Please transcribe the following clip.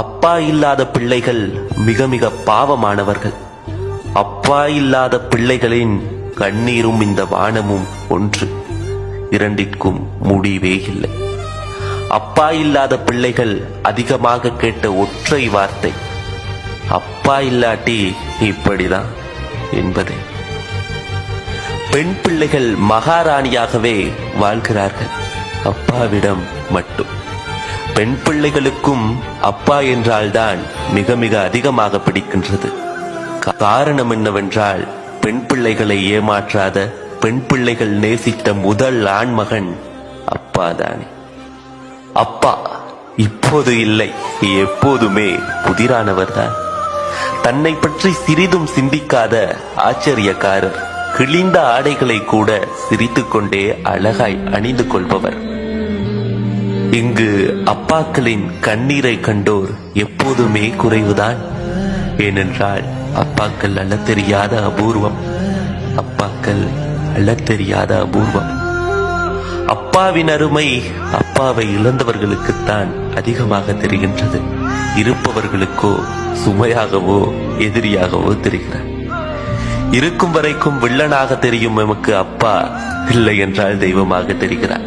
அப்பா இல்லாத பிள்ளைகள் மிக மிக பாவமானவர்கள். அப்பா இல்லாத பிள்ளைகளின் கண்ணீரும் இந்த வானமும் ஒன்று, இரண்டிற்கும் முடிவே இல்லை. அப்பா இல்லாத பிள்ளைகள் அதிகமாக கேட்ட ஒற்றை வார்த்தை அப்பா இல்லாட்டி இப்படிதான் என்பதே. பெண் பிள்ளைகள் மகாராணியாகவே வாழ்கிறார்கள், அப்பாவிடம் மட்டும். பெண் பிள்ளைகளுக்கும் அப்பா என்றால்தான் மிக மிக அதிகமாக பிடிக்கின்றது. காரணம் என்னவென்றால், பெண் பிள்ளைகளை ஏமாற்றாத, பெண் பிள்ளைகள் நேசித்த முதல் ஆண்மகன் அப்பாதானே. அப்பா இப்போது இல்லை, எப்போதுமே புதிரானவர்தான். தன்னை பற்றி சிறிதும் சிந்திக்காத ஆச்சரியக்காரர். கிழிந்த ஆடைகளை கூட சிரித்துக்கொண்டே அழகாய் அணிந்து கொள்பவர். இங்கு அப்பாக்களின் கண்ணீரை கண்டோர் எப்போதுமே குறைவுதான். ஏனென்றால் அப்பாக்கள் அழத் தெரியாத அபூர்வம். அப்பாக்கள் அழத் தெரியாத அபூர்வம். அப்பாவின் அருமை அப்பாவை இழந்தவர்களுக்குத்தான் அதிகமாக தெரிகின்றது. இருப்பவர்களுக்கோ சுமையாகவோ எதிரியாகவோ தெரிகிறார். இருக்கும் வரைக்கும் வில்லனாக தெரியும் எமக்கு அப்பா இல்லை என்றால் தெய்வமாக தெரிகிறார்.